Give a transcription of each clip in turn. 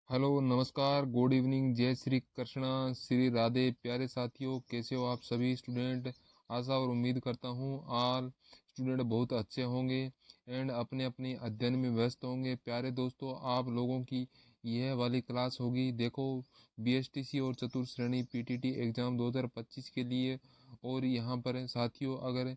Hello नमस्कार good evening जय श्री कृष्णा श्री राधे प्यारे साथियों, कैसे हो आप सभी स्टूडेंट। आशा और उम्मीद करता हूँ ऑल स्टूडेंट बहुत अच्छे होंगे एंड अपने अपने अध्ययन में व्यस्त होंगे। प्यारे दोस्तों, आप लोगों की यह वाली क्लास होगी, देखो, बीएसटीसी और चतुर्थ श्रेणी पीटीटी एग्जाम 2025 के लिए। और यहाँ पर साथियों, अगर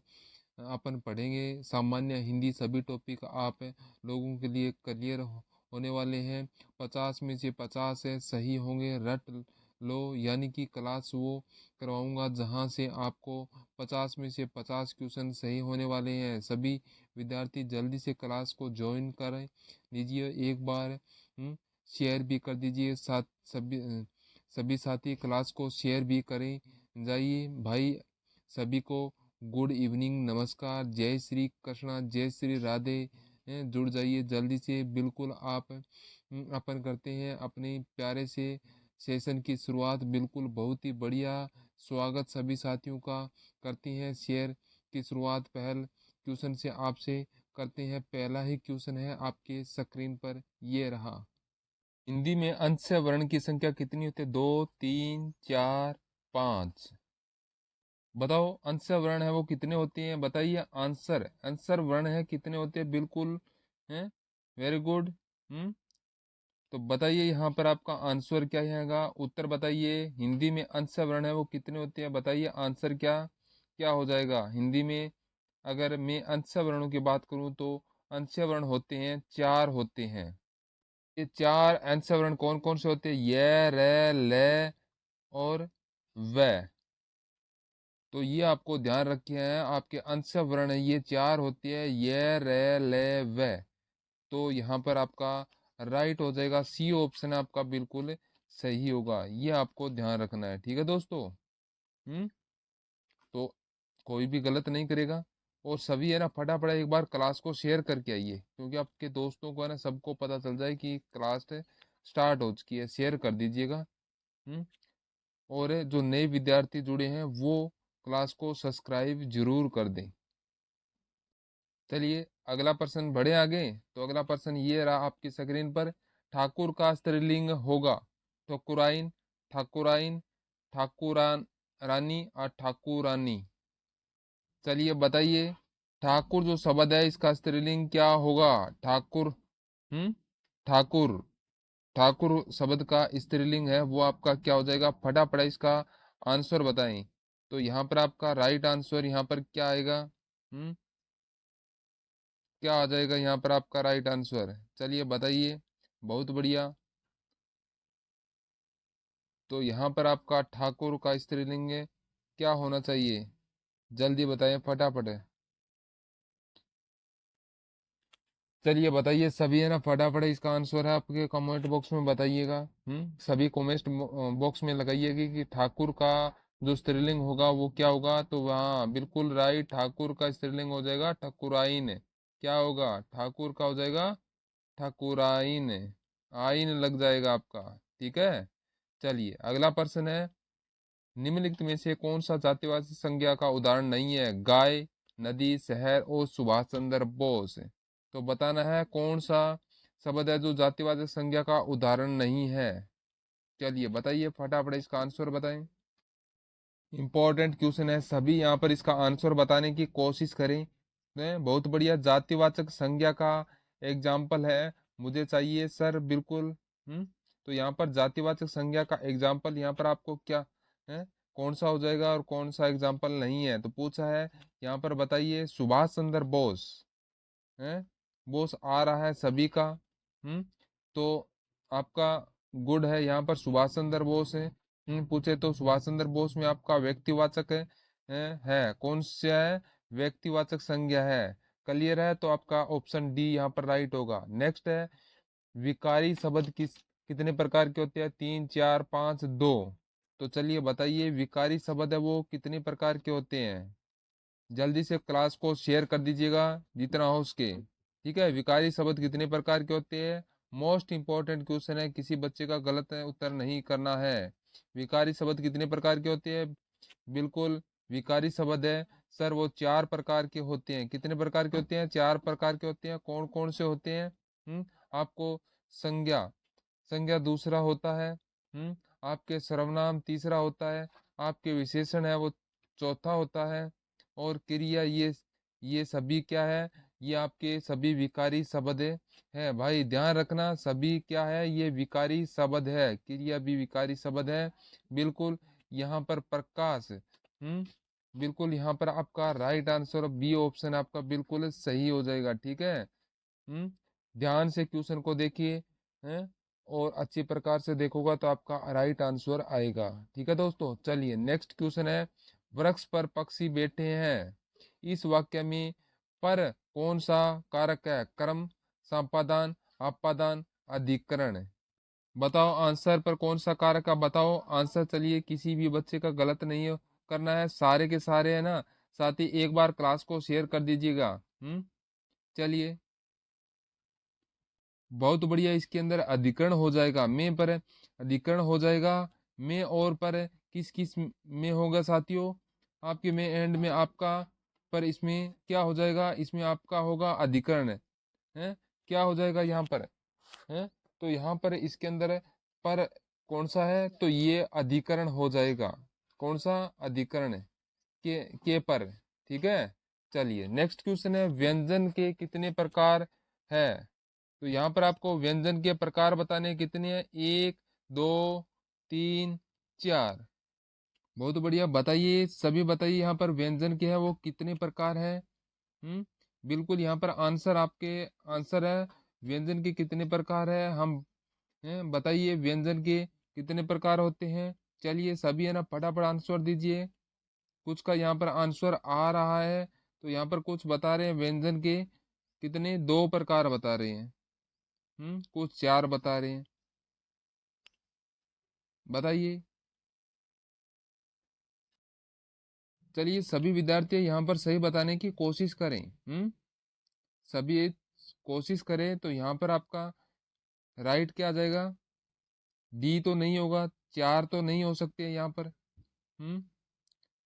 अपन पढ़ेंगे सामान्य हिंदी, सभी टॉपिक आप लोगों के लिए क्लियर होने वाले हैं। 50 में से 50 सही होंगे, रट लो। यानी कि क्लास वो करवाऊंगा जहां से आपको 50 में से 50 क्वेश्चन सही होने वाले हैं। सभी विद्यार्थी जल्दी से क्लास को ज्वाइन कर लीजिए, एक बार शेयर भी कर दीजिए। साथ सभी साथी क्लास को शेयर भी करें। जाइए भाई, सभी को गुड इवनिंग, नमस्कार, जय श्री कृष्णा जय श्री राधे। जुड़ जाइए जल्दी से, बिल्कुल आप अपन करते हैं अपने प्यारे से सेशन की शुरुआत। बिल्कुल बहुत ही बढ़िया स्वागत सभी साथियों का करते हैं। शेयर की शुरुआत पहल क्वेश्चन से आपसे करते हैं। पहला ही क्वेश्चन है आपके स्क्रीन पर, ये रहा। हिंदी में अंश वर्ण की संख्या कितनी होती है? 2, 3, 4, 5। बताओ अंश वर्ण है वो कितने होते हैं, बताइए। आंसर वर्ण है कितने होते हैं, बिल्कुल है, वेरी गुड। तो बताइए यहाँ पर आपका आंसर क्या रहेगा, उत्तर बताइए। हिंदी में अंश वर्ण है वो कितने होते हैं, बताइए आंसर क्या क्या हो जाएगा हिंदी में। अगर मैं अंश वर्णों की बात करूं तो अंश वर्ण होते हैं 4 होते हैं। ये 4 अंश वर्ण कौन कौन से होते हैं? ये, रे, ले और व। तो ये आपको ध्यान रखे हैं, आपके अंश वर्ण ये 4 होते हैं, ये, रे, ले, व। तो यहाँ पर आपका राइट हो जाएगा, सी ऑप्शन आपका बिल्कुल सही होगा। ये आपको ध्यान रखना है, ठीक है दोस्तों। हम्म तो कोई भी गलत नहीं करेगा। और सभी है ना, फटाफट एक बार क्लास को शेयर करके आइए, क्योंकि आपके दोस्तों को है ना सबको पता चल जाए कि क्लास स्टार्ट हो चुकी है। शेयर कर दीजिएगा। हम्म और जो नए विद्यार्थी जुड़े हैं वो क्लास को सब्सक्राइब जरूर कर दें। चलिए अगला प्रश्न बढ़े आगे। तो अगला प्रश्न ये रहा आपकी स्क्रीन पर। ठाकुर का स्त्रीलिंग होगा ठकुराइन, ठाकुराइन, ठाकुरान रानी और ठाकुरानी। चलिए बताइए, ठाकुर जो शब्द है इसका स्त्रीलिंग क्या होगा? ठाकुर, ठाकुर, ठाकुर शब्द का स्त्रीलिंग है वो आपका क्या हो जाएगा? फटाफट इसका आंसर बताएं। तो यहाँ पर आपका राइट आंसर यहाँ पर क्या आएगा? क्या आ जाएगा यहाँ पर आपका राइट आंसर? चलिए बताइए, बहुत बढ़िया। तो यहाँ पर आपका ठाकुर का स्त्रीलिंग क्या होना चाहिए? जल्दी बताइए फटाफट। चलिए बताइए सभी है ना, फटाफट इसका आंसर है आपके कमेंट बॉक्स में बताइएगा। सभी कमेंट बॉक्स में लगाइएगा कि ठाकुर का जो स्त्रीलिंग होगा वो क्या होगा। तो वहाँ बिल्कुल राइट, ठाकुर का स्त्रीलिंग हो जाएगा ठकुराइन। क्या होगा? ठाकुर का हो जाएगा ठकुराइन। आइन लग जाएगा आपका, ठीक है। चलिए अगला प्रश्न है। निम्नलिखित में से कौन सा जातिवाची संज्ञा का उदाहरण नहीं है? गाय, नदी, शहर और सुभाष चंद्र बोस। तो बताना है कौन सा शब्द है जो जातिवाचक संज्ञा का उदाहरण नहीं है। चलिए बताइए फटाफट इसका आंसर बताएं। इंपॉर्टेंट क्वेश्चन है, सभी यहाँ पर इसका आंसर बताने की कोशिश करें। बहुत बढ़िया, जातिवाचक संज्ञा का एग्जाम्पल है मुझे चाहिए सर, बिल्कुल। तो यहाँ पर जातिवाचक संज्ञा का एग्जाम्पल यहाँ पर आपको क्या है, कौन सा हो जाएगा और कौन सा एग्जाम्पल नहीं है? तो पूछा है यहाँ पर, बताइए। सुभाष चंद्र बोस है, बोस आ रहा है सभी का। तो आपका गुड है, यहाँ पर सुभाष चंद्र बोस है। पूछे तो सुभाष चंद्र बोस में आपका व्यक्तिवाचक है कौन सा है? व्यक्तिवाचक संज्ञा है। क्लियर है? तो आपका ऑप्शन डी यहाँ पर राइट होगा। नेक्स्ट है, विकारी शब्द कितने प्रकार के होते हैं? 3, 4, 5, 2। तो चलिए बताइए, विकारी शब्द है वो कितने प्रकार के होते हैं? जल्दी से क्लास को शेयर कर दीजिएगा जितना हो उसके, ठीक है। विकारी शब्द कितने प्रकार के होते हैं? मोस्ट इंपॉर्टेंट क्वेश्चन है, किसी बच्चे का गलत उत्तर नहीं करना है। विकारी शब्द कितने प्रकार के होते हैं? बिल्कुल, विकारी शब्द है सर वो 4 प्रकार के होते हैं। कितने प्रकार के होते हैं? 4 प्रकार के होते हैं। कौन कौन से होते हैं? आपको संज्ञा संज्ञा दूसरा होता है। आपके सर्वनाम तीसरा होता है। आपके विशेषण है वो चौथा होता है। और क्रिया ये सभी क्या है, ये आपके सभी विकारी शब्द है भाई, ध्यान रखना, सभी क्या है, ये विकारी शब्द है, क्रिया भी विकारी शब्द है। बिल्कुल यहाँ पर प्रकाश, बिल्कुल यहाँ पर आपका राइट आंसर बी ऑप्शन आपका बिल्कुल सही हो जाएगा। ठीक है। ध्यान से क्वेश्चन को देखिए हैं, और अच्छी प्रकार से देखोगा तो आपका राइट आंसर आएगा। ठीक है दोस्तों, चलिए नेक्स्ट क्वेश्चन है, वृक्ष पर पक्षी बैठे हैं, इस वाक्य में पर कौन सा कारक है, कर्म, संपादन, अपादान, अधिकरण। बताओ आंसर पर कौन सा कारक है, बताओ आंसर। चलिए किसी भी बच्चे का गलत नहीं करना है, सारे के सारे है ना, साथ ही एक बार क्लास को शेयर कर दीजिएगा। चलिए बहुत बढ़िया, इसके अंदर अधिकरण हो जाएगा, में पर अधिकरण हो जाएगा, में और पर किस किस में होगा साथियों, आपके में एंड में आपका पर, इसमें क्या हो जाएगा, इसमें आपका होगा अधिकरण है। क्या हो जाएगा यहाँ पर है, तो यहाँ पर इसके अंदर पर कौन सा है, तो ये अधिकरण हो जाएगा, कौन सा, अधिकरण के पर। ठीक है। चलिए नेक्स्ट क्वेश्चन है, व्यंजन के कितने प्रकार है, तो यहाँ पर आपको व्यंजन के प्रकार बताने कितने हैं, 1 2 3 4। बहुत बढ़िया, बताइए सभी बताइए, यहाँ पर व्यंजन के है वो कितने प्रकार है। बिल्कुल यहाँ पर आंसर आपके आंसर है, व्यंजन के कितने प्रकार है, हम बताइए व्यंजन के कितने प्रकार होते हैं। चलिए सभी है ना फटाफट आंसर दीजिए। कुछ का यहाँ पर आंसर आ रहा है, तो यहाँ पर कुछ बता रहे हैं व्यंजन के कितने, 2 प्रकार बता रहे हैं। कुछ 4 बता रहे हैं, बताइए। चलिए सभी विद्यार्थी यहाँ पर सही बताने की कोशिश करें। सभी कोशिश करें, तो यहाँ पर आपका राइट क्या आ जाएगा, डी तो नहीं होगा, 4 तो नहीं हो सकते यहाँ पर।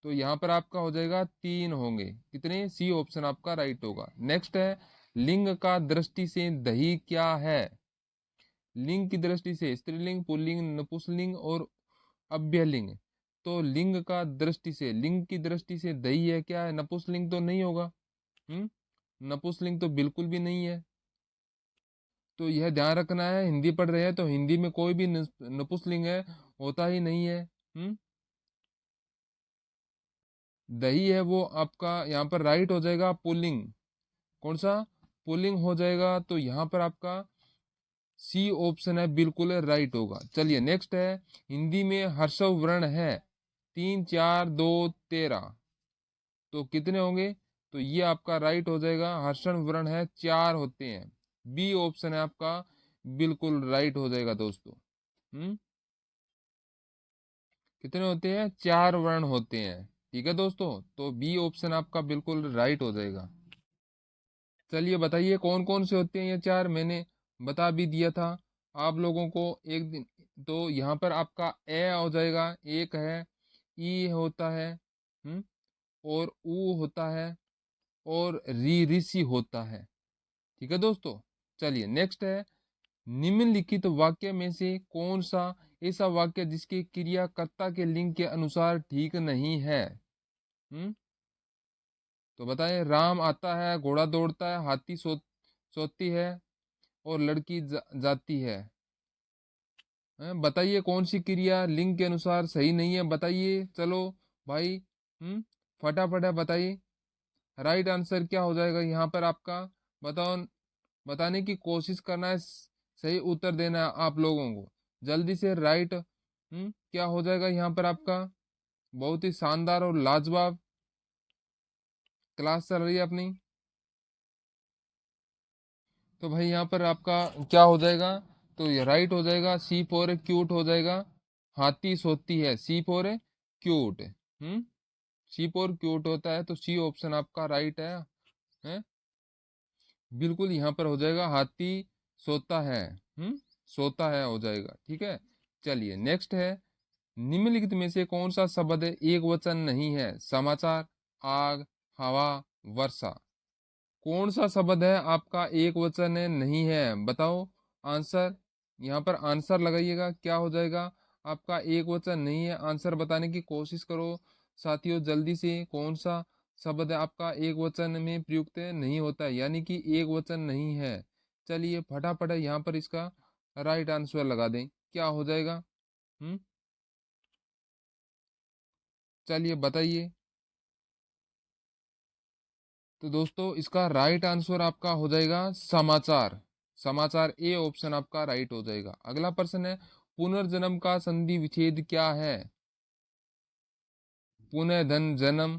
तो यहाँ पर आपका हो जाएगा 3 होंगे, कितने, सी ऑप्शन आपका राइट होगा। नेक्स्ट है, लिंग का दृष्टि से दही क्या है, लिंग की दृष्टि से स्त्रीलिंग, पुल्लिंग, नपुंसकलिंग और अभ्यलिंग। तो लिंग का दृष्टि से, लिंग की दृष्टि से दही है क्या है, नपुंसकलिंग तो नहीं होगा। नपुंसकलिंग तो बिल्कुल भी नहीं है, तो यह ध्यान रखना है, हिंदी पढ़ रहे हैं तो हिंदी में कोई भी नपुंसकलिंग है होता ही नहीं है। दही है वो आपका यहाँ पर राइट हो जाएगा, पुल्लिंग, कौन सा, पुल्लिंग हो जाएगा, तो यहाँ पर आपका सी ऑप्शन है बिल्कुल राइट होगा। चलिए नेक्स्ट है, हिंदी में हर्षव वर्ण है 3 4 2 13, तो कितने होंगे, तो ये आपका राइट हो जाएगा, हर्षण वर्ण है 4 होते हैं, बी ऑप्शन है आपका बिल्कुल राइट हो जाएगा दोस्तों। कितने होते हैं, 4 वर्ण होते हैं। ठीक है दोस्तों, तो बी ऑप्शन आपका बिल्कुल राइट हो जाएगा। चलिए बताइए कौन कौन से होते हैं ये 4, मैंने बता भी दिया था आप लोगों को एक दिन। तो यहाँ पर आपका ए हो जाएगा, एक है, ई होता है, और ऊ होता है, और री ऋषि होता है। ठीक है दोस्तों। चलिए नेक्स्ट है, निम्नलिखित वाक्य में से कौन सा ऐसा वाक्य जिसकी क्रिया कर्ता के लिंग के अनुसार ठीक नहीं है। तो बताएं, राम आता है, घोड़ा दौड़ता है, हाथी सोती है, और लड़की जाती है। बताइए कौन सी क्रिया लिंग के अनुसार सही नहीं है, बताइए चलो भाई। फटाफट है बताइए, राइट आंसर क्या हो जाएगा यहाँ पर आपका, बताओ, बताने की कोशिश करना है, सही उत्तर देना है आप लोगों को, जल्दी से राइट। क्या हो जाएगा यहाँ पर आपका, बहुत ही शानदार और लाजवाब क्लास चल रही है अपनी। तो भाई यहाँ पर आपका क्या हो जाएगा, तो ये राइट हो जाएगा, सी फॉर क्यूट हो जाएगा, हाथी सोती है, C for cute. C for cute होता है, तो सी ऑप्शन आपका राइट है? बिल्कुल यहाँ पर हो जाएगा, हाथी सोता है, सोता है हो जाएगा। ठीक है। चलिए नेक्स्ट है, निम्नलिखित में से कौन सा शब्द एक वचन नहीं है, समाचार, आग, हवा, वर्षा। कौन सा शब्द है आपका एक वचन है, नहीं है, बताओ आंसर। यहाँ पर आंसर लगाइएगा, क्या हो जाएगा आपका। एक वचन नहीं है, आंसर बताने की कोशिश करो साथियों जल्दी से। कौन सा शब्द है आपका एक वचन में प्रयुक्त नहीं होता है, यानी कि एक वचन नहीं है। चलिए फटाफट यहाँ पर इसका राइट आंसर लगा दें, क्या हो जाएगा। चलिए बताइए। तो दोस्तों इसका राइट आंसर आपका हो जाएगा समाचार। समाचार, ए ऑप्शन आपका राइट हो जाएगा। अगला प्रश्न है, पुनर्जन्म का संधि विच्छेद क्या है। पुनर्धन जन्म,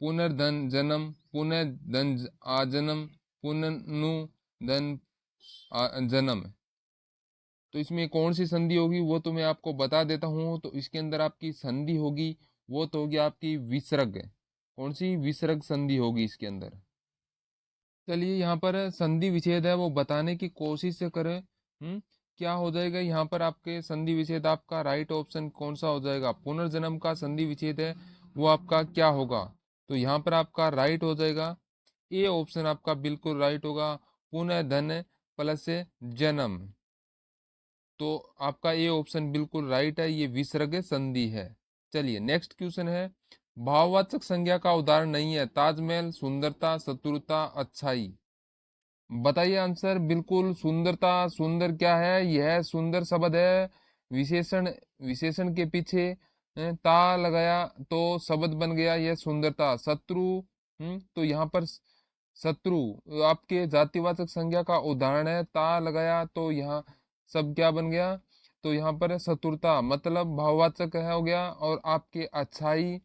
पुनर्धन जन्म, पुनर्धन आजन्म, पुनर्धन जन्म। तो इसमें कौन सी संधि होगी वो तो मैं आपको बता देता हूँ। तो इसके अंदर आपकी संधि होगी वो तो होगी आपकी विसर्ग। कौन सी विसर्ग संधि होगी इसके अंदर। चलिए यहाँ पर संधि विच्छेद है वो बताने की कोशिश करें। क्या हो जाएगा यहाँ पर आपके संधि विच्छेद, आपका राइट ऑप्शन कौन सा हो जाएगा। पुनर्जन्म का संधि विच्छेद है वो आपका क्या होगा। तो यहाँ पर आपका राइट हो जाएगा, ए ऑप्शन आपका बिल्कुल राइट होगा, पुनर्धन प्लस जन्म। तो आपका ये ऑप्शन बिल्कुल राइट है, ये विसर्ग संधि है। चलिए नेक्स्ट क्वेश्चन है, भाववाचक संज्ञा का उदाहरण नहीं है। ताजमहल, सुंदरता, शत्रुता, अच्छाई। बताइए आंसर। बिल्कुल सुंदरता, सुंदर क्या है, यह सुंदर शब्द है। विशेषण, विशेषण के पीछे ता लगाया तो शब्द बन गया यह सुंदरता। शत्रु, तो यहाँ पर शत्रु आपके जातिवाचक संज्ञा का उदाहरण है। ता लगाया तो यहाँ सब क्या बन गया, तो यहाँ पर शत्रुता मतलब भाववाचक है हो गया। और आपके अच्छाई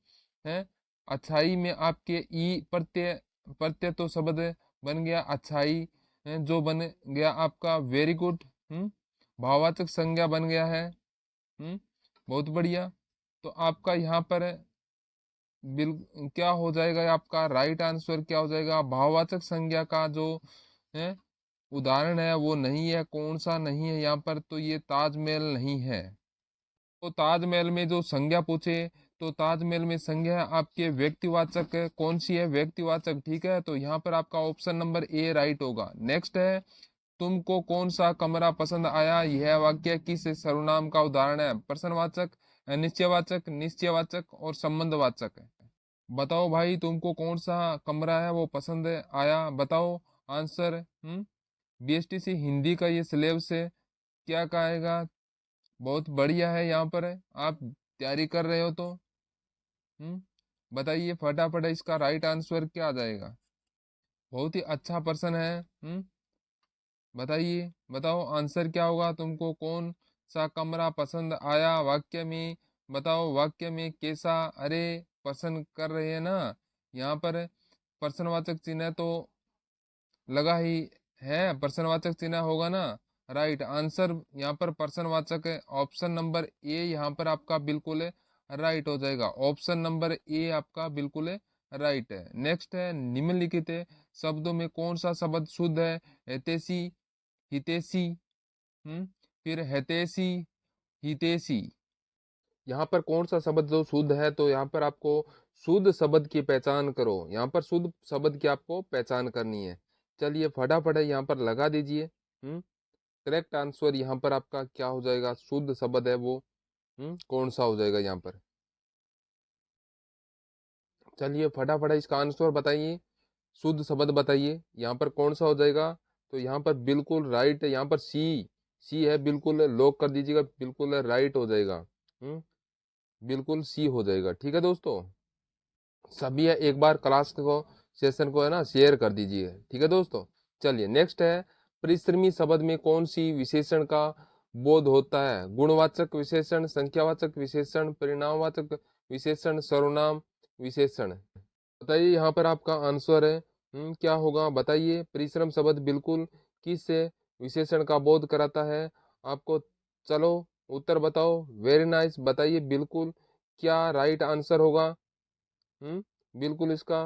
है, अच्छाई में आपके ई प्रत्यय, प्रत्यय तो शब्द बन गया अच्छाई, जो बन गया आपका वेरी गुड। भाववाचक संज्ञा बन गया है। बहुत बढ़िया। तो आपका यहाँ पर बिल क्या हो जाएगा, आपका राइट आंसर क्या हो जाएगा। भाववाचक संज्ञा का जो है उदाहरण है वो नहीं है। कौन सा नहीं है यहाँ पर, तो ये ताजमहल नहीं है। तो ताजमहल में जो संज्ञा पूछे, तो ताजमहल में संज्ञा आपके व्यक्तिवाचक कौन सी है, व्यक्तिवाचक। ठीक है, तो यहाँ पर आपका ऑप्शन नंबर ए राइट होगा। नेक्स्ट है, तुमको कौन सा कमरा पसंद आया, यह वाक्य किस सर्वनाम का उदाहरण है। प्रश्नवाचक, निश्चयवाचक, निश्चयवाचक और संबंधवाचक है। बताओ भाई, तुमको कौन सा कमरा है वो पसंद आया, बताओ आंसर। बीएसटीसी हिंदी का ये सिलेबस है, क्या कहेगा। बहुत बढ़िया है, यहाँ पर है आप तैयारी कर रहे हो तो बताइए फटाफट इसका राइट आंसर क्या आ जाएगा। बहुत ही अच्छा प्रश्न है। बताइए, बताओ आंसर क्या होगा। तुमको कौन सा कमरा पसंद आया वाक्य में, बताओ वाक्य में कैसा। अरे पसंद कर रहे हैं ना, यहाँ पर प्रश्नवाचक चिन्ह तो लगा ही है, प्रश्नवाचक चिन्ह होगा ना। राइट आंसर यहाँ पर प्रश्नवाचक है, ऑप्शन नंबर ए यहाँ पर आपका बिल्कुल राइट हो जाएगा। ऑप्शन नंबर ए आपका बिल्कुल राइट है। नेक्स्ट है, निम्नलिखित शब्दों में कौन सा शब्द शुद्ध है। हितैषी, हितैषी, फिर हितैषी, हितैषी। यहाँ पर कौन सा शब्द जो शुद्ध है, तो यहाँ पर आपको शुद्ध शब्द की पहचान करो। यहाँ पर शुद्ध शब्द की आपको पहचान करनी है। चलिए फटाफट यहाँ पर लगा दीजिए। करेक्ट आंसर यहाँ पर आपका क्या हो जाएगा, शुद्ध शब्द है वो कौन सा हो जाएगा यहाँ पर। चलिए फटाफट इसका आंसर बताइए, शुद्ध शब्द बताइए यहाँ पर कौन सा हो जाएगा। तो यहाँ पर बिल्कुल राइट है, यहाँ पर सी, सी है, बिल्कुल लॉक कर दीजिएगा, बिल्कुल राइट हो जाएगा। बिल्कुल सी हो जाएगा। ठीक है दोस्तों, सभी है एक बार क्लास को सेशन को है ना शेयर कर दीजिए। ठीक है दोस्तों। चलिए नेक्स्ट है, परिश्रमी शब्द में कौन सी विशेषण का बोध होता है। गुणवाचक विशेषण, संख्यावाचक विशेषण, परिणामवाचक विशेषण, सर्वनाम विशेषण। बताइए यहाँ पर आपका आंसर है क्या होगा, बताइए। परिश्रम शब्द बिल्कुल किस विशेषण का बोध कराता है आपको। चलो उत्तर बताओ, वेरी नाइस। बताइए बिल्कुल क्या राइट आंसर होगा। बिल्कुल इसका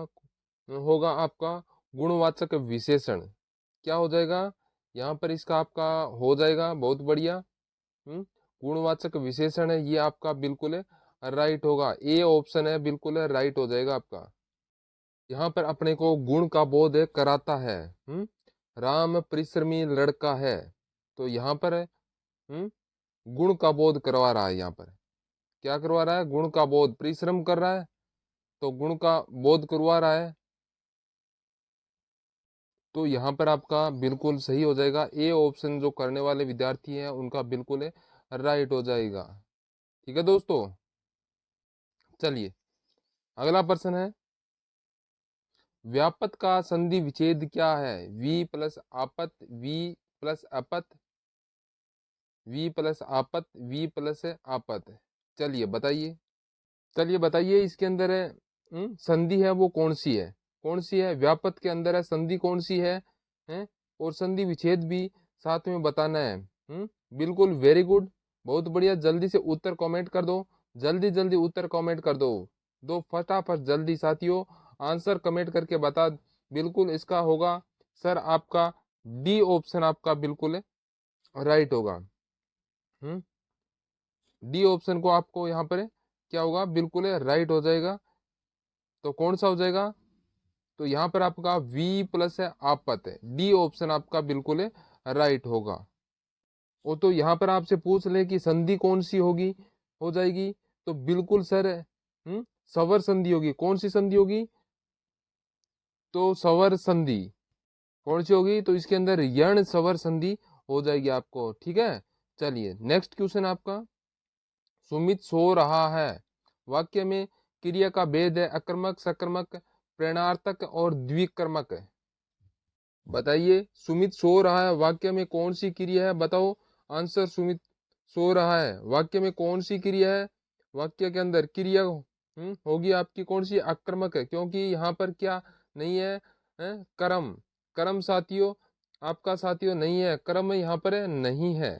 होगा आपका गुणवाचक विशेषण। क्या हो जाएगा यहाँ पर इसका आपका हो जाएगा, बहुत बढ़िया। गुणवाचक विशेषण है ये आपका बिल्कुल राइट होगा, ए ऑप्शन है बिल्कुल राइट हो जाएगा आपका। यहाँ पर अपने को गुण का बोध कराता है। राम परिश्रमी लड़का है, तो यहाँ पर गुण का बोध करवा रहा है। यहाँ पर क्या करवा रहा है? गुण का बोध, परिश्रम कर रहा है तो गुण का बोध करवा रहा है। तो यहाँ पर आपका बिल्कुल सही हो जाएगा, ए ऑप्शन जो करने वाले विद्यार्थी हैं उनका बिल्कुल राइट हो जाएगा। ठीक है दोस्तों, चलिए अगला प्रश्न है, व्यापत का संधि विच्छेद क्या है? वी प्लस आपत, वी प्लस अपत, वी प्लस आपत, वी प्लस आपत। चलिए बताइए, चलिए बताइए इसके अंदर है संधि है वो कौन सी है? कौन सी है? व्यापत के अंदर है संधि कौन सी है? हैं? और संधि विच्छेद भी साथ में बताना है। बिल्कुल वेरी गुड, बहुत बढ़िया। जल्दी से उत्तर कमेंट कर दो, जल्दी जल्दी उत्तर कमेंट कर दो, दो फटाफट जल्दी साथियों आंसर कमेंट करके बता। बिल्कुल इसका होगा सर आपका डी ऑप्शन आपका बिल्कुल राइट होगा। हम्म डी ऑप्शन को आपको यहाँ पर क्या होगा? बिल्कुल राइट हो जाएगा। तो कौन सा हो जाएगा? तो यहाँ पर आपका V प्लस है आपत है, डी ऑप्शन आपका बिल्कुल राइट होगा। वो तो यहाँ पर आपसे पूछ ले कि संधि कौन सी होगी, हो जाएगी, तो बिल्कुल सर सवर संधि होगी। कौन सी संधि होगी? तो सवर संधि। कौन सी होगी? तो इसके अंदर यण सवर संधि हो जाएगी आपको। ठीक है, चलिए नेक्स्ट क्वेश्चन आपका, सुमित सो रहा है, वाक्य में क्रिया का भेद है अकर्मक, सकर्मक, प्रेरणार्थक और द्विकर्मक। बताइए, सुमित सो रहा है वाक्य में कौन सी क्रिया है? बताओ आंसर। सुमित सो रहा है वाक्य में कौन सी क्रिया है? वाक्य के अंदर क्रिया होगी आपकी कौन सी? आक्रमक है, क्योंकि यहाँ पर क्या नहीं है? कर्म। कर्म साथियों आपका साथियों नहीं है, कर्म यहाँ पर नहीं है।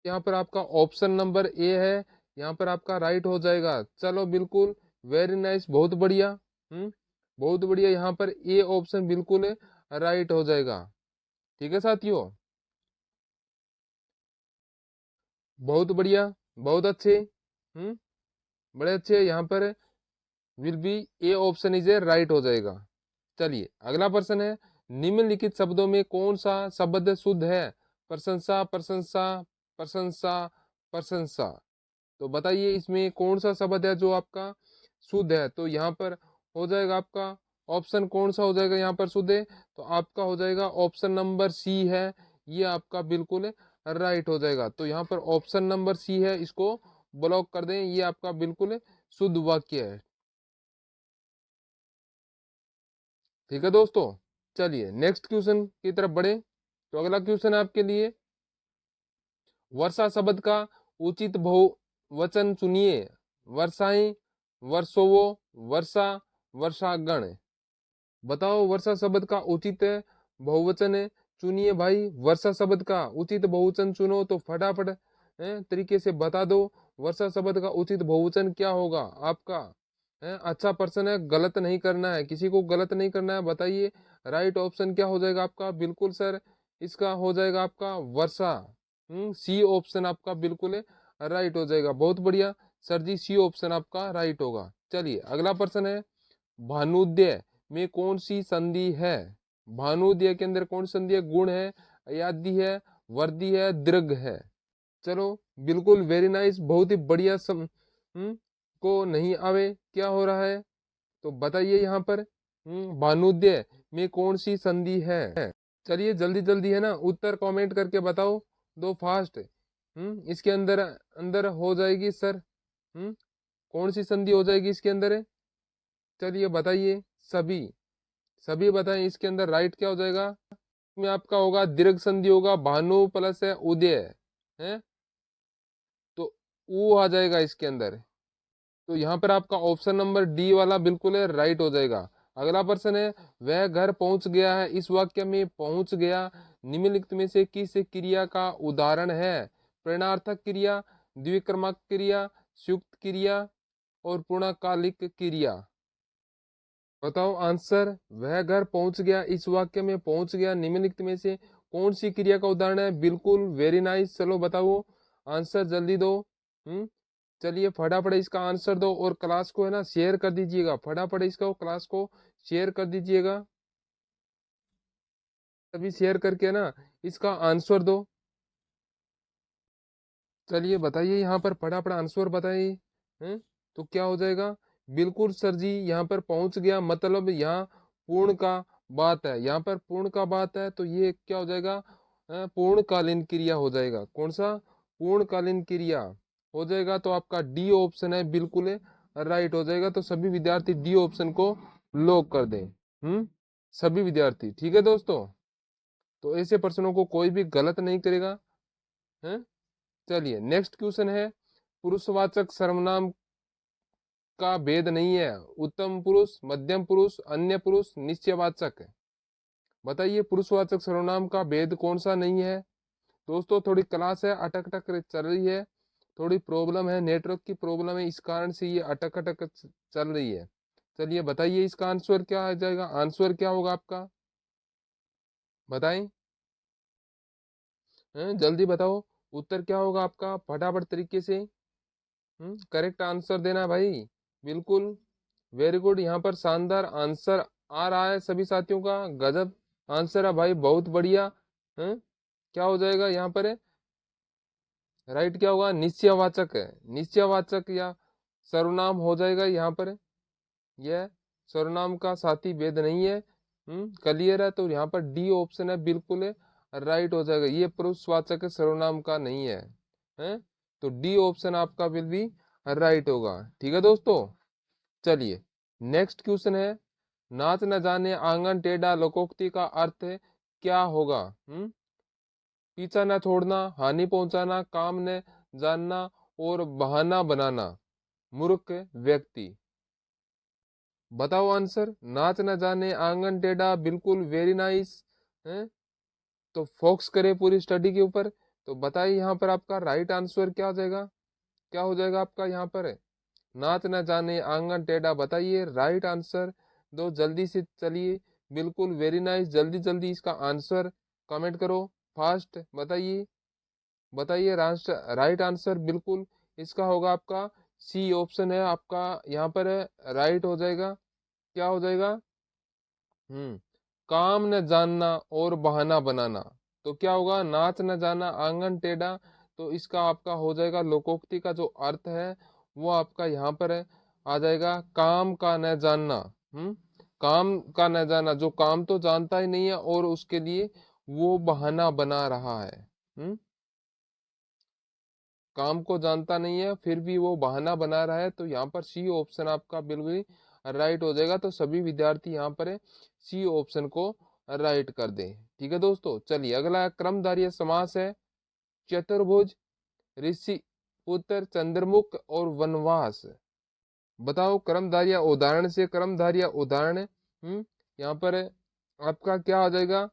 यहाँ पर आपका ऑप्शन नंबर ए है, यहाँ पर आपका राइट हो जाएगा। चलो बिल्कुल वेरी नाइस, बहुत बढ़िया। बहुत बढ़िया, यहाँ पर ए ऑप्शन बिल्कुल राइट हो जाएगा। ठीक है साथियों, बहुत बढ़िया, बहुत अच्छे। बड़े अच्छे। यहाँ पर will be A option is a right हो जाएगा। चलिए अगला प्रश्न है, निम्नलिखित शब्दों में कौन सा शब्द शुद्ध है? प्रशंसा, प्रशंसा, प्रशंसा, प्रशंसा। तो बताइए इसमें कौन सा शब्द है जो आपका शुद्ध है? तो यहाँ पर हो जाएगा आपका ऑप्शन कौन सा हो जाएगा यहाँ पर शुद्ध है? तो आपका हो जाएगा ऑप्शन नंबर सी है, ये आपका बिल्कुल राइट हो जाएगा। तो यहाँ पर ऑप्शन नंबर सी है, इसको ब्लॉक कर दें, ये आपका बिल्कुल शुद्ध वाक्य है। ठीक है दोस्तों, चलिए नेक्स्ट क्वेश्चन की तरफ बढ़े। तो अगला क्वेश्चन है आपके लिए, वर्षा शब्द का उचित बहुवचन चुनिए। वर्षाएं, वर्षोवो, वर्षा, वर्षागण। बताओ वर्षा शब्द का उचित बहुवचन चुनिए भाई। वर्षा शब्द का उचित बहुवचन चुनो तो फटाफट तरीके से बता दो। वर्षा शब्द का उचित बहुवचन क्या होगा आपका? अच्छा प्रश्न है, गलत नहीं करना है, किसी को गलत नहीं करना है। बताइए राइट ऑप्शन क्या हो जाएगा आपका? बिल्कुल सर इसका हो जाएगा आपका वर्षा। सी ऑप्शन आपका बिल्कुल राइट हो जाएगा। बहुत बढ़िया सर जी, सी ऑप्शन आपका राइट होगा। चलिए अगला प्रश्न है, भानुद्य में कौन सी संधि है? भानुद्य के अंदर कौन सी संधि है? गुण है, अयादि है, वर्दी है, दीर्घ है। चलो बिल्कुल वेरी नाइस, बहुत ही बढ़िया। को नहीं आवे क्या हो रहा है? तो बताइए यहाँ पर भानुद्य में कौन सी संधि है? चलिए जल्दी जल्दी है ना उत्तर कमेंट करके बताओ, दो फास्ट। इसके अंदर अंदर हो जाएगी सर। कौन सी संधि हो जाएगी इसके अंदर? चलिए बताइए सभी, सभी बताएं इसके अंदर राइट क्या हो जाएगा? में आपका होगा दीर्घ संधि होगा, भानु प्लस है उदय है, तो ऊ आ जाएगा इसके अंदर। तो यहाँ पर आपका ऑप्शन नंबर डी वाला बिल्कुल है राइट हो जाएगा। अगला प्रश्न है, वह घर पहुंच गया है, इस वाक्य में पहुंच गया निम्नलिखित में से किस क्रिया का उदाहरण है? प्रेरणार्थक क्रिया, द्विक्रमक क्रिया, संयुक्त क्रिया और पूर्णकालिक क्रिया। बताओ आंसर। वह घर पहुंच गया, इस वाक्य में पहुंच गया निम्नलिखित में से कौन सी क्रिया का उदाहरण है? बिल्कुल वेरी नाइस, चलो बताओ आंसर जल्दी दो। चलिए फटाफट इसका आंसर दो और क्लास को है ना शेयर कर दीजिएगा। फटाफट इसका क्लास को शेयर कर दीजिएगा, अभी शेयर करके ना इसका आंसर दो। चलिए बताइए, यहाँ पर फटाफट आंसर बताइए। हैं? तो क्या हो जाएगा? बिल्कुल सर जी, यहाँ पर पहुंच गया, मतलब यहाँ पूर्ण का बात है, यहाँ पर पूर्ण का बात है, तो ये क्या हो जाएगा? पूर्णकालीन क्रिया हो जाएगा। कौन सा? पूर्णकालीन क्रिया हो जाएगा। तो आपका डी ऑप्शन है बिल्कुल राइट हो जाएगा। तो सभी विद्यार्थी डी ऑप्शन को लॉक कर दें। सभी विद्यार्थी, ठीक है दोस्तों। तो ऐसे प्रश्नों को कोई भी गलत नहीं करेगा। है? चलिए नेक्स्ट क्वेश्चन है, पुरुषवाचक सर्वनाम का भेद नहीं है। उत्तम पुरुष, मध्यम पुरुष, अन्य पुरुष, निश्चयवाचक है। बताइए पुरुषवाचक सर्वनाम का भेद कौन सा नहीं है? दोस्तों थोड़ी क्लास है, अटक अटक चल रही है, थोड़ी प्रॉब्लम है, नेटवर्क की प्रॉब्लम है, इस कारण से ये अटक अटक चल रही है। चलिए बताइए इसका आंसर क्या आ जाएगा? आंसर क्या होगा आपका? बताएं। जल्दी बताओ, उत्तर क्या होगा आपका? फटाफट तरीके से करेक्ट आंसर देना भाई। बिल्कुल, वेरी गुड। यहाँ पर शानदार आंसर आ रहा है सभी साथियों का, गजब आंसर है भाई, बहुत बढ़िया। क्या हो जाएगा यहाँ पर? राइट क्या होगा? निश्चयवाचक है, निश्चयवाचक या सर्वनाम हो जाएगा यहाँ पर। यह सर्वनाम का साथी भेद नहीं है। क्लियर है? तो यहाँ पर डी ऑप्शन है बिल्कुल राइट हो जाएगा। ये पुरुषवाचक सर्वनाम का नहीं है, तो डी ऑप्शन आपका विल बी राइट होगा। ठीक है दोस्तों। चलिए नेक्स्ट क्वेश्चन है, नाच न जाने आंगन टेढ़ा लोकोक्ति का अर्थ क्या होगा? पीछा न छोड़ना, हानि पहुंचाना, काम न जानना और बहाना बनाना। मूर्ख व्यक्ति। बताओ आंसर। नाच न जाने आंगन टेढ़ा, बिल्कुल वेरी नाइस है। तो फोकस करें पूरी स्टडी के ऊपर। तो बताइए यहाँ पर आपका राइट आंसर क्या हो जाएगा? क्या हो जाएगा आपका यहाँ पर? नाच न जाने आंगन टेढ़ा, बताइए राइट आंसर दो जल्दी से। चलिए बिल्कुल वेरी नाइस, जल्दी जल्दी इसका आंसर कमेंट करो, फास्ट बताइए। बताइए राइट आंसर बिल्कुल इसका होगा आपका सी ऑप्शन है आपका यहाँ पर राइट हो जाएगा। क्या हो जाएगा? काम न जानना और बहाना बनाना। तो क्या होगा? नाच न जाना आंगन टेढ़ा, तो इसका आपका हो जाएगा लोकोक्ति का जो अर्थ है वो आपका यहाँ पर आ जाएगा काम का न जानना। काम का न जाना, जो काम तो जानता ही नहीं है और उसके लिए वो बहाना बना रहा है। काम को जानता नहीं है फिर भी वो बहाना बना रहा है, तो यहाँ पर सी ऑप्शन आपका बिल्कुल राइट हो जाएगा। तो सभी विद्यार्थी यहाँ पर सी ऑप्शन को राइट कर दें। ठीक है दोस्तों। चलिए अगला क्रमधारय समास है, चतुर्भुज, ऋषि पुत्र, चंद्रमुख और वनवास। बताओ क्रमधारय उदाहरण से, क्रमधारय उदाहरण यहाँ पर आपका क्या आ जाएगा?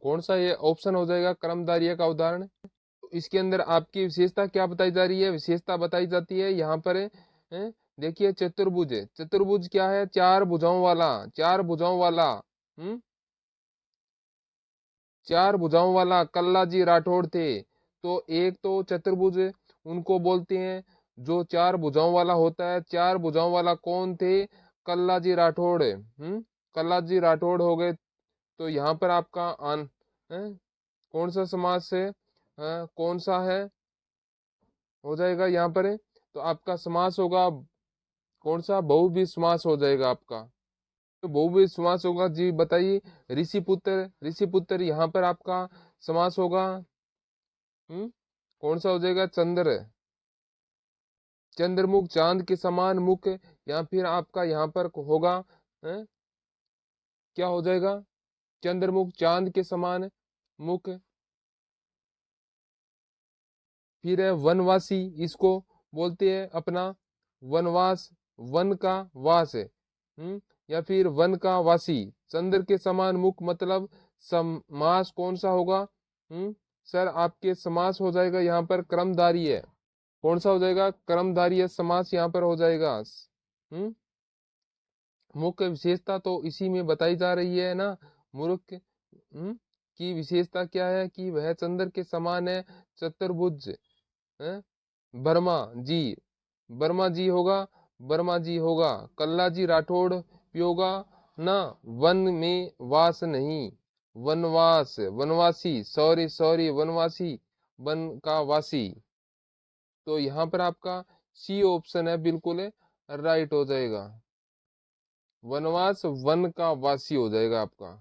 कौन सा ये ऑप्शन हो जाएगा क्रमधारय का उदाहरण? इसके अंदर आपकी विशेषता क्या बताई जा रही है? विशेषता बताई जाती है यहाँ पर देखिए चतुर्भुज है। चतुर्भुज क्या है? चार भुजाओं वाला, चार भुजाओं वाला। चार भुजाओं वाला कल्लाजी राठौड़ थे। तो एक तो चतुर्भुज उनको बोलते हैं जो चार भुजाओं वाला होता है। चार भुजाओं वाला कौन थे? कल्लाजी राठौड़। कल्लाजी राठौड़ हो गए। तो यहाँ पर आपका कौन सा समास है? कौन सा है हो जाएगा यहाँ पर? तो आपका समास होगा कौन सा? बहुव्रीहि समास हो जाएगा आपका। तो बहुव्रीहि समास होगा जी, बताइए। ऋषिपुत्र, ऋषिपुत्र यहाँ पर आपका समास होगा कौन सा हो जाएगा? चंद्र, चंद्रमुख, चांद के समान मुख, या फिर आपका यहाँ पर होगा क्या हो जाएगा? चंद्रमुख, चांद के समान मुख। फिर है वनवासी, इसको बोलते हैं अपना वनवास, वन का वास है। या फिर वन का वासी। चंद्र के समान मुख मतलब समास कौन सा होगा? सर आपके समास हो जाएगा यहाँ पर क्रमधारी है। कौन सा हो जाएगा? क्रमधारी समास यहाँ पर हो जाएगा। मुख्य विशेषता तो इसी में बताई जा रही है ना। मूर्ख की विशेषता क्या है? कि वह चंद्र के समान है, चतुर्भुज है। वर्मा जी, वर्मा जी होगा, वर्मा जी होगा। कल्ला जी राठौड़ होगा ना। वन में वास नहीं, वनवास, वनवासी, सॉरी सॉरी, वनवासी, वन का वासी। तो यहाँ पर आपका सी ऑप्शन है बिल्कुल राइट हो जाएगा। वनवास वन का वासी हो जाएगा आपका,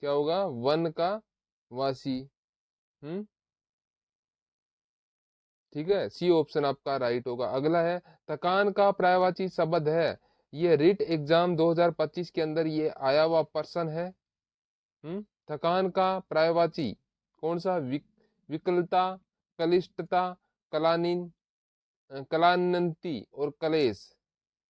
क्या होगा, वन का वासी। ठीक है, सी ऑप्शन आपका राइट होगा। अगला है थकान का पर्यायवाची शब्द है, ये रिट एग्जाम 2025 के अंदर ये आया हुआ पर्सन है। थकान का पर्यायवाची कौन सा, विकलता, कलिष्टता, कलानीन, कलानंती और कलेश।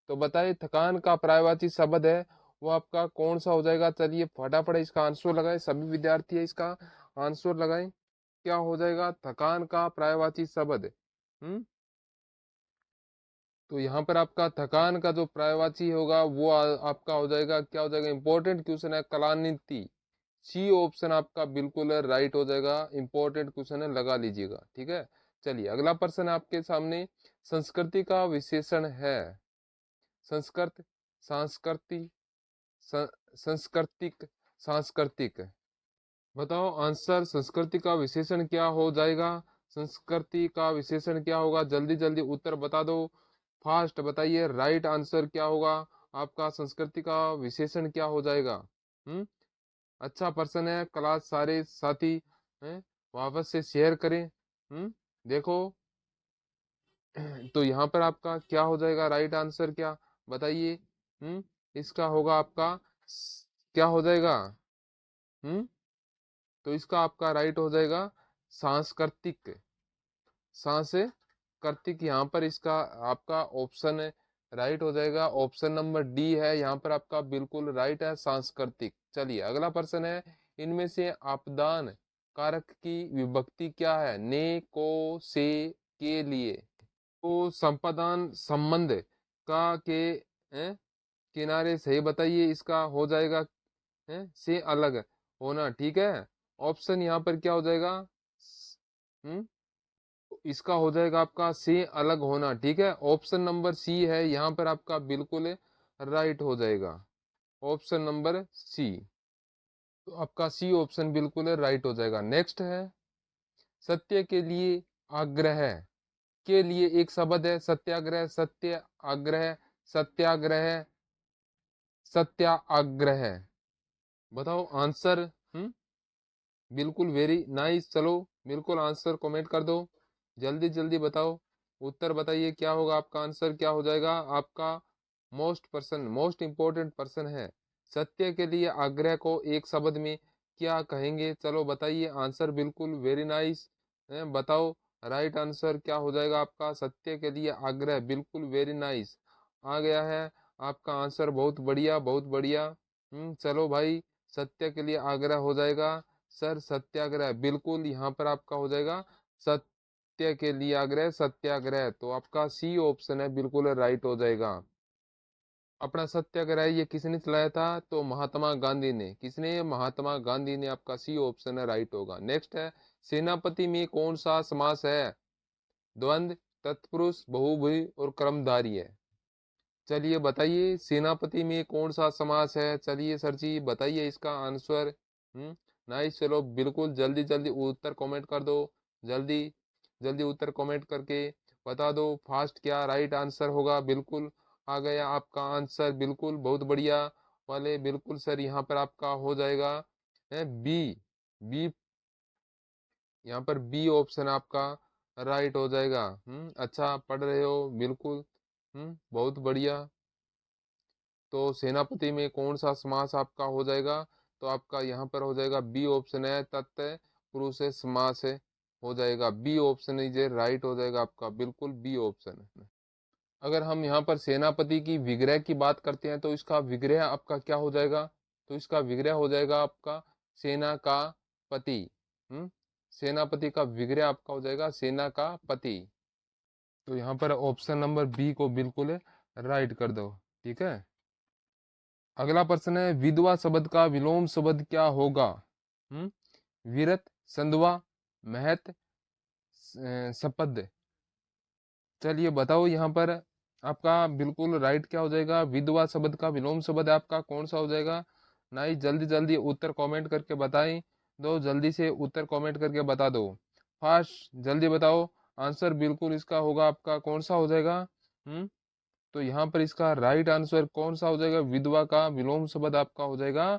तो बताइए थकान का पर्यायवाची शब्द है वो आपका कौन सा हो जाएगा। चलिए फटाफट इसका आंसर लगाए, सभी विद्यार्थी इसका आंसर लगाएं। क्या हो जाएगा थकान का पर्यायवाची शब्द। तो यहाँ पर आपका थकान का जो पर्यायवाची होगा वो आपका हो जाएगा, क्या हो जाएगा, इंपॉर्टेंट क्वेश्चन है, कलानिधि। सी ऑप्शन आपका बिल्कुल राइट हो जाएगा, इंपॉर्टेंट क्वेश्चन है, लगा लीजिएगा। ठीक है, चलिए अगला प्रश्न आपके सामने, संस्कृति का विशेषण है। संस्कृत, सांस्कृति, सांस्कृतिक, सांस्कृतिक। बताओ आंसर, संस्कृति का विशेषण क्या हो जाएगा। संस्कृति का विशेषण क्या होगा, जल्दी जल्दी उत्तर बता दो, फास्ट बताइए। राइट आंसर क्या होगा आपका, संस्कृति का विशेषण क्या हो जाएगा। अच्छा प्रश्न है, क्लास सारे साथी हैं वापस से शेयर करें। देखो तो यहाँ पर आपका क्या हो जाएगा राइट आंसर, क्या बताइए। इसका होगा आपका क्या हो जाएगा। तो इसका आपका राइट हो जाएगा सांस्कृतिक, सांस्कृतिक। यहाँ पर इसका आपका ऑप्शन है राइट हो जाएगा, ऑप्शन नंबर डी है यहाँ पर आपका बिल्कुल राइट है, सांस्कृतिक। चलिए अगला प्रश्न है, इनमें से आपदान कारक की विभक्ति क्या है, ने, को, से, के लिए। तो संपादन संबंध का के किनारे सही बताइए, इसका हो जाएगा से अलग होना। ठीक है, ऑप्शन यहाँ पर क्या हो जाएगा, इसका हो जाएगा आपका से अलग होना। ठीक है, ऑप्शन नंबर सी है यहाँ पर आपका बिल्कुल राइट हो जाएगा, ऑप्शन नंबर सी। तो आपका सी ऑप्शन बिल्कुल राइट हो जाएगा। नेक्स्ट है, सत्य के लिए आग्रह के लिए एक शब्द है, सत्याग्रह, सत्य आग्रह, सत्याग्रह, सत्याग्रह। बताओ आंसर। बिल्कुल वेरी नाइस, चलो बिल्कुल आंसर कमेंट कर दो, जल्दी जल्दी बताओ, उत्तर बताइए क्या होगा आपका आंसर, क्या हो जाएगा आपका। मोस्ट इंपोर्टेंट पर्सन है, सत्य के लिए आग्रह को एक शब्द में क्या कहेंगे, चलो बताइए आंसर, बिल्कुल वेरी नाइस। बताओ राइट आंसर क्या हो जाएगा आपका, सत्य के लिए आग्रह, बिल्कुल वेरी नाइस आ गया है आपका आंसर, बहुत बढ़िया बहुत बढ़िया। चलो भाई, सत्य के लिए आग्रह हो जाएगा सर, सत्याग्रह बिल्कुल यहाँ पर आपका हो जाएगा, सत्य के लिए आग्रह, सत्याग्रह। तो आपका सी ऑप्शन है बिल्कुल राइट हो जाएगा। अपना सत्याग्रह ये किसने चलाया था, तो महात्मा गांधी ने। किसने, महात्मा गांधी ने। आपका सी ऑप्शन है राइट होगा। नेक्स्ट है, सेनापति में कौन सा समास है, द्वंद्व, तत्पुरुष, बहुव्रीहि और कर्मधारय है। चलिए बताइए सेनापति में कौन सा समास है, चलिए सर जी बताइए इसका आंसर। नाइस, चलो बिल्कुल जल्दी जल्दी उत्तर कमेंट कर दो, जल्दी जल्दी उत्तर कमेंट करके बता दो फास्ट, क्या राइट आंसर होगा। बिल्कुल आ गया आपका आंसर, बिल्कुल बहुत बढ़िया वाले, बिल्कुल सर यहाँ पर आपका हो जाएगा है बी। बी यहाँ पर बी ऑप्शन आपका राइट हो जाएगा। अच्छा पढ़ रहे हो बिल्कुल, बहुत बढ़िया। तो सेनापति में कौन सा समास आपका हो जाएगा, तो आपका यहाँ पर हो जाएगा बी ऑप्शन है, तत्पुरुष समास है, हो जाएगा बी ऑप्शन इज राइट हो जाएगा आपका, बिल्कुल बी ऑप्शन है। अगर हम यहाँ पर सेनापति की विग्रह की बात करते हैं तो इसका विग्रह आपका क्या हो जाएगा, तो इसका विग्रह हो जाएगा आपका सेना का पति। सेनापति का विग्रह आपका हो जाएगा सेना का पति। तो यहाँ पर ऑप्शन नंबर बी को बिल्कुल राइट कर दो। ठीक है, अगला प्रश्न है, विधवा शब्द का विलोम शब्द क्या होगा। विरत, संधवा, महत, सपद। चलिए बताओ यहाँ पर आपका बिल्कुल राइट क्या हो जाएगा, विधवा शब्द का विलोम शब्द आपका कौन सा हो जाएगा। नहीं, जल्दी जल्दी उत्तर कमेंट करके बताएं दो, जल्दी से उत्तर कमेंट करके बता दो, फास्ट जल्दी बताओ। आंसर बिल्कुल इसका होगा आपका कौन सा हो जाएगा? तो यहाँ पर इसका राइट आंसर कौन सा हो जाएगा? विधवा का विलोम शब्द आपका हो जाएगा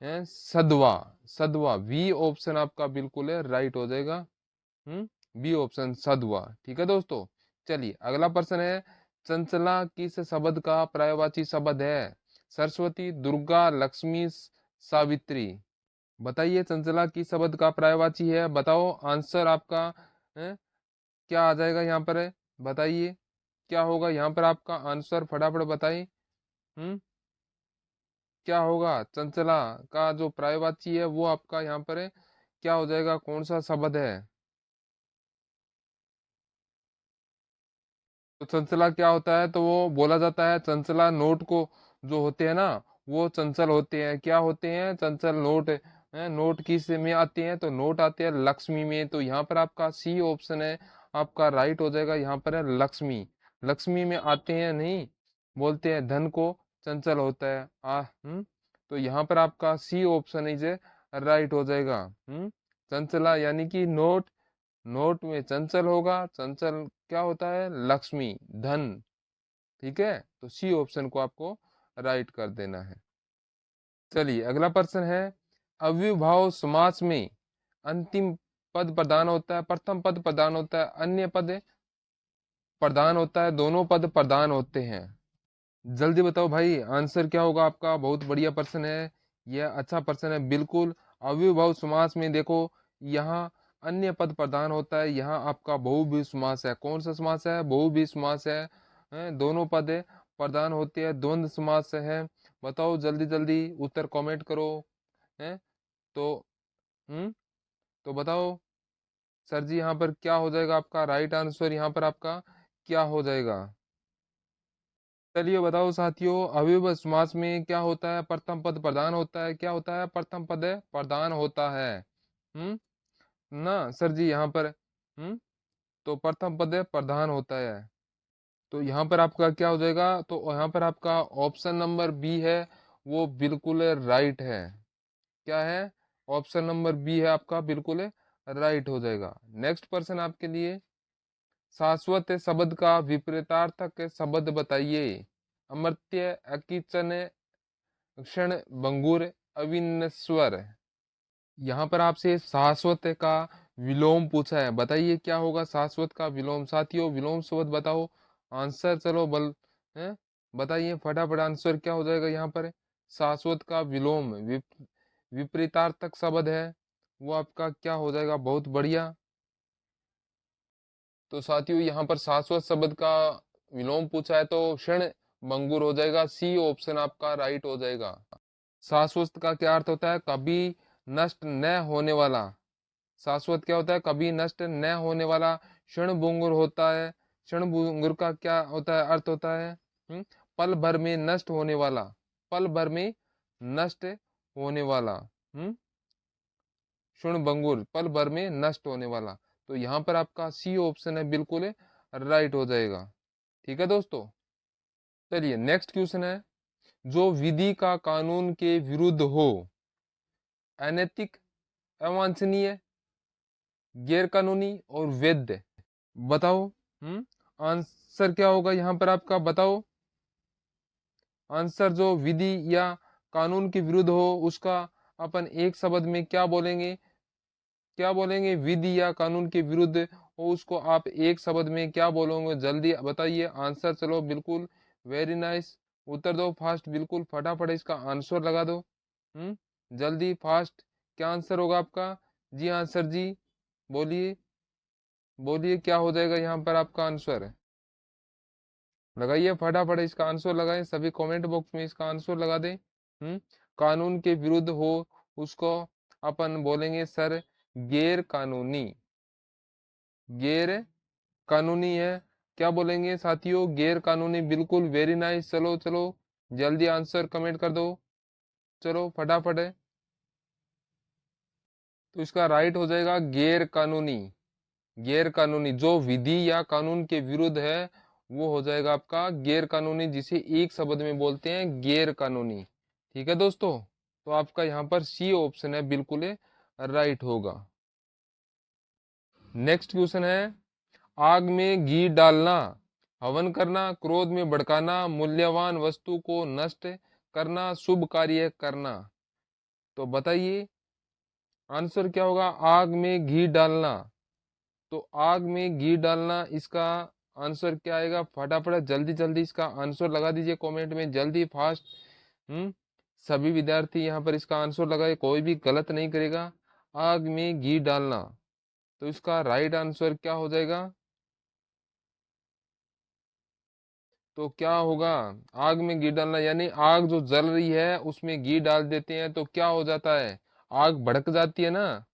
सदवा। सदवा, बी ऑप्शन आपका बिल्कुल है राइट हो जाएगा। बी ऑप्शन सदवा। ठीक है दोस्तों, चलिए अगला प्रश्न है, चंचला किस शब्द का पर्यायवाची शब्द है? सरस्वती, दुर्गा, लक्ष्मी, सावित्री। बताइए चंचला किस शब्द का पर्यायवाची है? बताओ आंसर आपका है? क्या आ जाएगा यहाँ पर है? बताइए क्या होगा यहाँ पर आपका आंसर, फटाफट बताइए। हम्म क्या होगा? चंचला का जो पर्यायवाची है वो आपका यहाँ पर है, क्या हो जाएगा? कौन सा शब्द है? तो चंचला क्या होता है? तो वो बोला जाता है चंचला नोट को जो होते हैं ना, वो चंचल होते हैं। क्या होते हैं? चंचल नोट है। नोट किस में आते हैं? तो नोट आते हैं लक्ष्मी में। तो यहाँ पर आपका सी ऑप्शन है आपका राइट हो जाएगा। यहाँ पर है लक्ष्मी, लक्ष्मी में आते हैं। नहीं बोलते हैं धन को चंचल होता है तो यहाँ पर आपका सी ऑप्शन इज राइट हो जाएगा। चंचला यानी कि नोट, नोट में चंचल होगा। चंचल क्या होता है? लक्ष्मी, धन। ठीक है, तो सी ऑप्शन को आपको राइट कर देना है। चलिए अगला प्रश्न है, अव्ययभाव समास में अंतिम पद प्रधान होता है, प्रथम पद प्रधान होता है, अन्य पद प्रधान होता है, दोनों पद प्रधान होते हैं? जल्दी बताओ भाई आंसर क्या होगा आपका। बहुत बढ़िया प्रश्न है, यह अच्छा प्रश्न है बिल्कुल। अव्ययभाव समास में देखो, यहाँ अन्य पद प्रधान होता है, यहाँ आपका बहुव्रीहि समास है। कौन सा समास है? बहुव्रीहि समास है, दोनों पद प्रधान होते हैं, द्वंद्व समास है। बताओ जल्दी जल्दी उत्तर कमेंट करो। है तो हम्म तो बताओ सर जी यहाँ पर क्या हो जाएगा आपका राइट आंसर? यहाँ पर आपका क्या हो जाएगा? चलिए बताओ साथियों, अव्ययभाव समास में क्या होता है? प्रथम पद प्रधान होता है। क्या होता है? प्रथम पद प्रधान होता है। हम्म ना सर जी यहाँ पर तो प्रथम पद प्रधान होता है। तो यहाँ पर आपका क्या हो जाएगा? तो यहाँ पर आपका ऑप्शन नंबर बी है, वो बिल्कुल राइट है। क्या है? ऑप्शन नंबर बी है आपका बिल्कुल राइट हो जाएगा। नेक्स्ट पर्सन आपके लिए, शाश्वत शब्द का विपरीतार्थक शब्द बताइए। अमर्त्य, अकिंचन, क्षण भंगुर, अविनश्वर। यहाँ पर आपसे शाश्वत का विलोम पूछा है, बताइए क्या होगा शाश्वत का विलोम? साथियों विलोम शब्द बताओ आंसर, चलो बल है बताइए फटाफट आंसर क्या हो जाएगा यहाँ पर? शाश्वत का विलोम विपरीतार्थक शब्द है, वो आपका क्या हो जाएगा? बहुत बढ़िया। तो साथियों यहाँ पर शाश्वत शब्द का विलोम पूछा है, तो क्षण भंगुर हो जाएगा। सी ऑप्शन आपका राइट हो जाएगा। शाश्वत का क्या अर्थ होता है? कभी नष्ट न होने वाला। शाश्वत क्या होता है? कभी नष्ट न होने वाला। क्षण भंगुर होता है, क्षण भंगुर का क्या होता है? अर्थ होता है पल भर में नष्ट होने वाला, पल भर में नष्ट होने वाला। क्षण भंगुर, पल भर में नष्ट होने वाला। तो यहाँ पर आपका सी ऑप्शन है बिल्कुल राइट हो जाएगा। ठीक है दोस्तों, चलिए नेक्स्ट क्वेश्चन है, जो विधि का कानून के विरुद्ध हो, अनैतिक, अवांछनीय, गैर कानूनी और वैध। बताओ आंसर क्या होगा यहाँ पर आपका? बताओ आंसर, जो विधि या कानून के विरुद्ध हो उसका अपन एक शब्द में क्या बोलेंगे? क्या बोलेंगे? विधि या कानून के विरुद्ध हो उसको आप एक शब्द में क्या बोलोगे? जल्दी बताइए आंसर। चलो बिल्कुल, वेरी नाइस, उत्तर दो फास्ट, बिल्कुल फटाफट इसका आंसर लगा दो। जल्दी फास्ट, क्या आंसर होगा आपका? जी हाँ सर जी, बोलिए बोलिए क्या हो जाएगा यहाँ पर आपका आंसर? लगाइए फटाफट इसका आंसर लगाएं, सभी कमेंट बॉक्स में इसका आंसर लगा दें। कानून के विरुद्ध हो उसको अपन बोलेंगे सर गैर कानूनी। गैर कानूनी है, क्या बोलेंगे साथियों? गैर कानूनी, बिल्कुल वेरी नाइस। चलो चलो जल्दी आंसर कमेंट कर दो, चलो फटाफट है। तो इसका राइट हो जाएगा गैर कानूनी। गैर कानूनी जो विधि या कानून के विरुद्ध है वो हो जाएगा आपका गैर कानूनी, जिसे एक शब्द में बोलते हैं गैर कानूनी। ठीक है दोस्तों, तो आपका यहाँ पर सी ऑप्शन है बिल्कुल राइट होगा। नेक्स्ट क्वेश्चन है, आग में घी डालना, हवन करना, क्रोध में भड़काना, मूल्यवान वस्तु को नष्ट करना, शुभ कार्य करना। तो बताइए आंसर क्या होगा? आग में घी डालना। तो आग में घी डालना, इसका आंसर क्या आएगा? फटाफट जल्दी जल्दी इसका आंसर लगा दीजिए कमेंट में, जल्दी फास्ट। सभी विद्यार्थी यहाँ पर इसका आंसर लगाए, कोई भी गलत नहीं करेगा। आग में घी डालना, तो इसका राइट आंसर क्या हो जाएगा? तो क्या होगा? आग में घी डालना यानी आग जो जल रही है उसमें घी डाल देते हैं तो क्या हो जाता है? आग भड़क जाती है ना,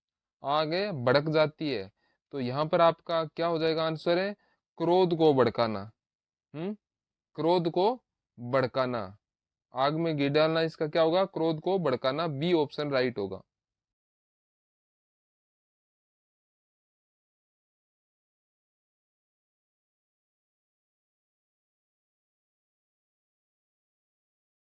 आग है भड़क जाती है। तो यहाँ पर आपका क्या हो जाएगा? आंसर है क्रोध को भड़काना। हम्म क्रोध को भड़काना, आग में घी डालना, इसका क्या होगा? क्रोध को भड़काना। बी ऑप्शन राइट होगा।